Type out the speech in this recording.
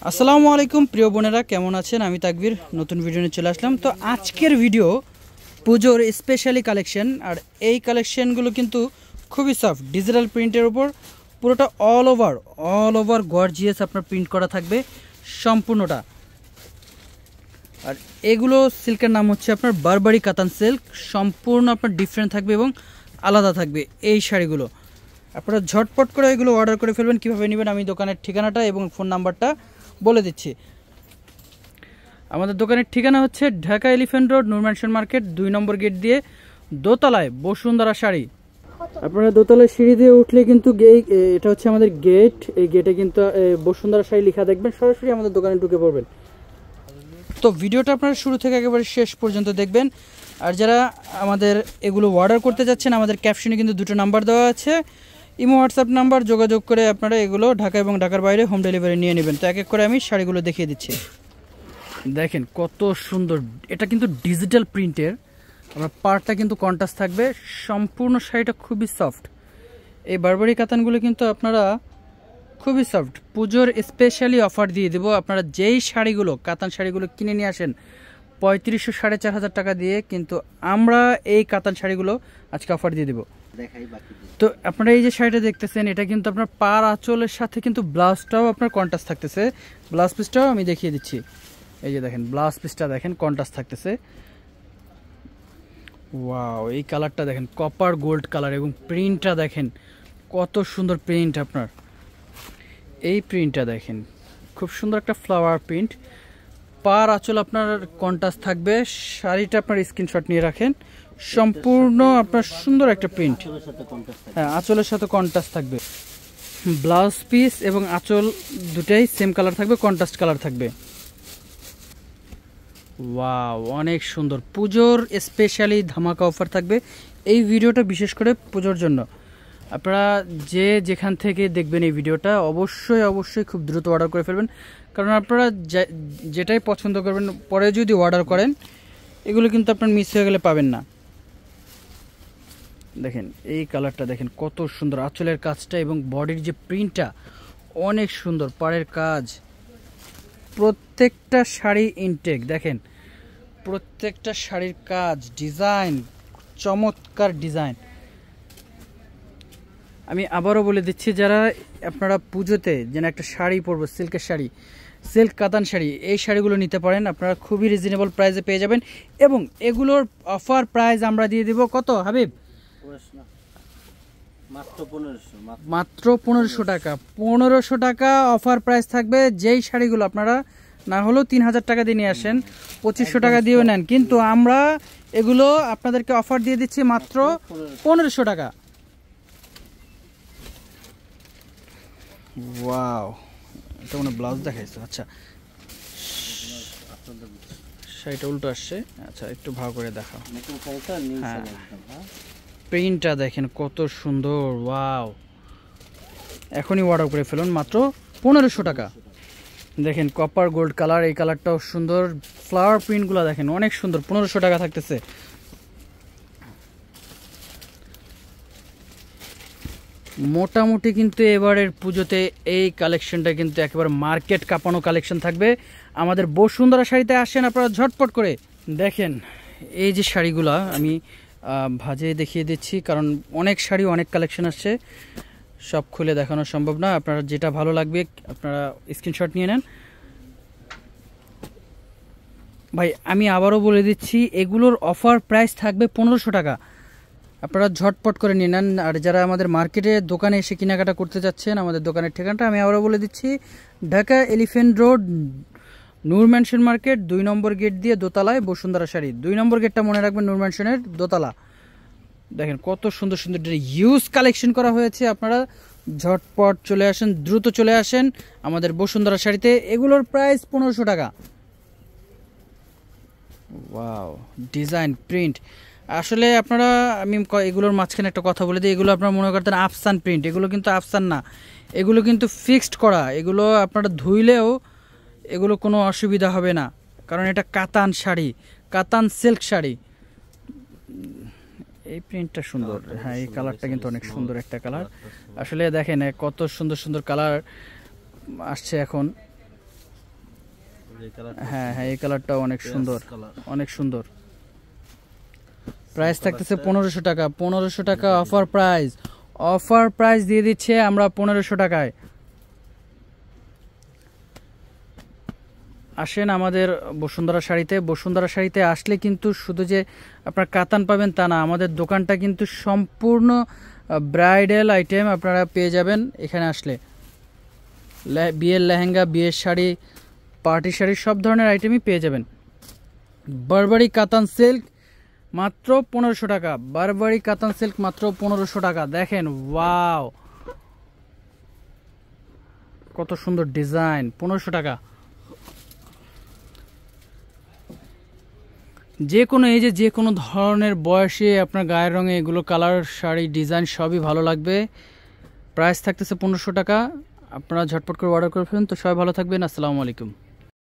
আসসালামু আলাইকুম প্রিয় বোনেরা, কেমন আছেন? আমি তাকবীর নতুন ভিডিও নিয়ে চলে আসলাম। তো আজকের ভিডিও পুজোর স্পেশালি কালেকশন, আর এই কালেকশনগুলো কিন্তু খুবই সফট ডিজিটাল প্রিন্টের উপর পুরোটা অল ওভার গর্জিয়াস আপনার প্রিন্ট করা থাকবে সম্পূর্ণটা। আর এগুলো সিল্কের নাম হচ্ছে আপনার বারবারি কাতান সিল্ক, সম্পূর্ণ আপনার ডিফারেন্ট থাকবে এবং আলাদা থাকবে এই শাড়িগুলো। আপনারা ঝটপট করে এগুলো অর্ডার করে ফেলবেন। কীভাবে নেবেন আমি দোকানের ঠিকানাটা এবং ফোন নাম্বারটা বলে দিচ্ছি। আমাদের দোকানের ঠিকানা হচ্ছে ঢাকা এলিফ্যান্ট রোড, নূর ম্যানশন মার্কেট, 2 নম্বর গেট দিয়ে দোতলায় বসুন্ধরা শাড়ি। আপনারা দোতলায় সিঁড়ি দিয়ে উঠলে কিন্তু এটা হচ্ছে আমাদের গেট। এই গেটে কিন্তু বসুন্ধরা শাড়ি লেখা দেখবেন, সরাসরি আমাদের দোকানে ঢুকে পড়বেন। তো ভিডিওটা আপনারা শুরু থেকে একেবারে শেষ পর্যন্ত দেখবেন। আর যারা আমাদের এগুলো অর্ডার করতে যাচ্ছেন, আমাদের ক্যাপশনে কিন্তু 2টো নাম্বার দেওয়া আছে, ইমো হোয়াটসঅ্যাপ নাম্বার। যোগাযোগ করে আপনারা এগুলো ঢাকা এবং ঢাকার বাইরে হোম ডেলিভারি নিয়ে নেবেন। তো এক এক করে আমি শাড়িগুলো দেখিয়ে দিচ্ছি। দেখেন কত সুন্দর, এটা কিন্তু ডিজিটাল প্রিন্টের। আপনার পাড়টা কিন্তু কন্ট্রাস্ট থাকবে, সম্পূর্ণ শাড়িটা খুবই সফট। এই বারবারি কাতানগুলো কিন্তু আপনারা খুবই সফট। পুজোর স্পেশালি অফার দিয়ে দেবো। আপনারা যেই শাড়িগুলো কাতান শাড়িগুলো কিনে নিয়ে আসেন 3500 4,500 টাকা দিয়ে, কিন্তু আমরা এই কাতান শাড়িগুলো আজকে অফার দিয়ে দেবো। তো আপনারা এই যে শাড়িটা দেখতেছেন, এটা কিন্তু আপনার পার আঁচলের সাথে কিন্তু ব্লাউজটাও আপনার কন্ট্রাস্ট থাকতেছে। ব্লাউজ পিসটাও আমি দেখিয়ে দিচ্ছি। এই যে দেখেন ব্লাউজ পিসটা দেখেন কন্ট্রাস্ট থাকতেছে। ওয়াও, এই কালারটা দেখেন কপার গোল্ড কালার, এবং প্রিন্টটা দেখেন কত সুন্দর প্রিন্ট। আপনার এই প্রিন্টটা দেখেন খুব সুন্দর একটা ফ্লাওয়ার প্রিন্ট। পার আঁচল আপনার কন্ট্রাস্ট থাকবে। শাড়িটা আপনার স্ক্রিনশট নিয়ে রাখেন, সম্পূর্ণ আপনার সুন্দর একটা প্রিন্ট। হ্যাঁ, আঁচলের সাথে কন্ট্রাস্ট থাকবে। ব্লাউজ পিস এবং আঁচল দুটাই সেম কালার থাকবে, কন্ট্রাস্ট কালার থাকবে। ওয়াও, অনেক সুন্দর। পুজোর স্পেশালি ধামাকা অফার থাকবে এই ভিডিওটা, বিশেষ করে পুজোর জন্য। আপনারা যে যেখান থেকে দেখবেন এই ভিডিওটা, অবশ্যই খুব দ্রুত অর্ডার করে ফেলবেন, কারণ আপনারা যেটাই পছন্দ করবেন পরে যদি অর্ডার করেন, এগুলো কিন্তু আপনার মিস হয়ে গেলে পাবেন না। দেখেন এই কালারটা দেখেন কত সুন্দর, আঁচলের কাজটা এবং বডির যে প্রিন্টটা অনেক সুন্দর, পাড়ের কাজ। প্রত্যেকটা শাড়ি ইনটেক দেখেন, প্রত্যেকটা শাড়ির কাজ, ডিজাইন, চমৎকার ডিজাইন। আমি আবারও বলে দিচ্ছি, যারা আপনারা পুজোতে যেন একটা শাড়ি পরবো, সিল্কের শাড়ি, সিল্ক কাতান শাড়ি, এই শাড়িগুলো নিতে পারেন। আপনারা খুবই রিজনেবল প্রাইসে পেয়ে যাবেন, এবং এগুলোর অফার প্রাইস আমরা দিয়ে দিব কত হাবিব? মাত্র 1500 টাকা। 1500 টাকা অফার প্রাইস থাকবে। যেই শাড়িগুলো আপনারা না হলেও 3000 টাকা দিয়ে নিয়ে আসেন, 2500 টাকা দিয়েও নেন, কিন্তু আমরা এগুলো আপনাদেরকে অফার দিয়ে দিচ্ছি মাত্র 1500 টাকা। ওয়াও, এটা মানে ব্লাউজ দেখাইছে। আচ্ছা, শাড়িটা উল্টো আসছে। আচ্ছা, একটু ভালো করে দেখাও। হ্যাঁ, প্রিন্টটা দেখেন কত সুন্দর। ওয়াও, এখনই অর্ডার করে ফেলুন, মাত্র 1500 টাকা। দেখেন কপার গোল্ড কালার, এই কালারটাও সুন্দর। ফ্লাওয়ার প্রিন্টগুলো দেখেন অনেক সুন্দর, 1500 টাকা থাকতেছে। মোটামুটি কিন্তু এবারের পুজোতে এই কালেকশনটা কিন্তু একেবারে মার্কেট কাঁপানো কালেকশন থাকবে। আমাদের বসুন্ধরা শাড়িতে আসেন আপনারা ঝটপট করে। দেখেন এই যে শাড়িগুলা আমি ভাজে দেখিয়ে দিচ্ছি, কারণ অনেক শাড়ি অনেক কালেকশন আসছে, সব খুলে দেখানো সম্ভব না। আপনারা যেটা ভালো লাগবে আপনারা স্ক্রিনশট নিয়ে নেন। ভাই আমি আবারও বলে দিচ্ছি, এগুলোর অফার প্রাইস থাকবে 1500 টাকা। আপনারা ঝটপট করে নিয়ে নেন। আর যারা আমাদের মার্কেটে দোকানে এসে কেনাকাটা করতে যাচ্ছেন, আমাদের দোকানের ঠিকানাটা আমি আবারও বলে দিচ্ছি, ঢাকা এলিফ্যান্ট রোড, নূর ম্যানশন মার্কেট, 2 নম্বর গেট দিয়ে দোতলায় বসুন্ধরা শাড়ি। 2 নম্বর গেটটা মনে রাখবেন, নূর ম্যানশনের দোতলা। দেখেন কত সুন্দর সুন্দর ইউজ কালেকশন করা হয়েছে। আপনারা ঝটপট চলে আসেন, দ্রুত চলে আসেন আমাদের বসুন্ধরা শাড়িতে। এগুলোর প্রাইস 1500 টাকা। Wow, design, print. আসলে আপনারা, আমি এগুলোর মাঝখানে একটা কথা বলে দিই, এগুলো আপনারা মনে করতেন আফসান প্রিন্ট, এগুলো কিন্তু আফসান না, এগুলো কিন্তু ফিক্সড করা। এগুলো আপনারা ধুইলেও এগুলো কোনো অসুবিধা হবে না, কারণ এটা কাতান শাড়ি, কাতান সিল্ক শাড়ি। এই প্রিন্টটা সুন্দর। হ্যাঁ, এই কালারটা কিন্তু অনেক সুন্দর একটা কালার। আসলে দেখেন কত সুন্দর সুন্দর কালার আসছে এখন। হ্যাঁ হ্যাঁ, এই কালারটাও অনেক সুন্দর, অনেক সুন্দর। প্রাইস থাকতেছে 1500 টাকা। 1500 টাকা অফার প্রাইস, অফার প্রাইস দিয়ে দিচ্ছে আমরা 1500 টাকায়। আসেন আমাদের বসুন্ধরা শাড়িতে। বসুন্ধরা শাড়িতে আসলে কিন্তু শুধু যে আপনার কাতান পাবেন তা না, আমাদের দোকানটা কিন্তু সম্পূর্ণ ব্রাইডাল আইটেম আপনারা পেয়ে যাবেন এখানে আসলে। বিয়ের লেহেঙ্গা, বিয়ের শাড়ি, পার্টি শাড়ি, সব ধরনের আইটেমই পেয়ে যাবেন। বারবারি কাতান সিল্ক মাত্র 1500 টাকা। বারবারি কাতান সিল্ক মাত্র 1500 টাকা। দেখেন ওয়াও, কত সুন্দর ডিজাইন, 1500 টাকা। যে কোনো এই যে কোনো ধরনের বয়সে আপনার গায়ের রঙে এগুলো কালার, শাড়ি, ডিজাইন সবই ভালো লাগবে। প্রাইস থাকতেছে 1500 টাকা। আপনারা ঝটপট করে অর্ডার করে ফেলুন। তো সবাই ভালো থাকবেন, আসসালামু আলাইকুম।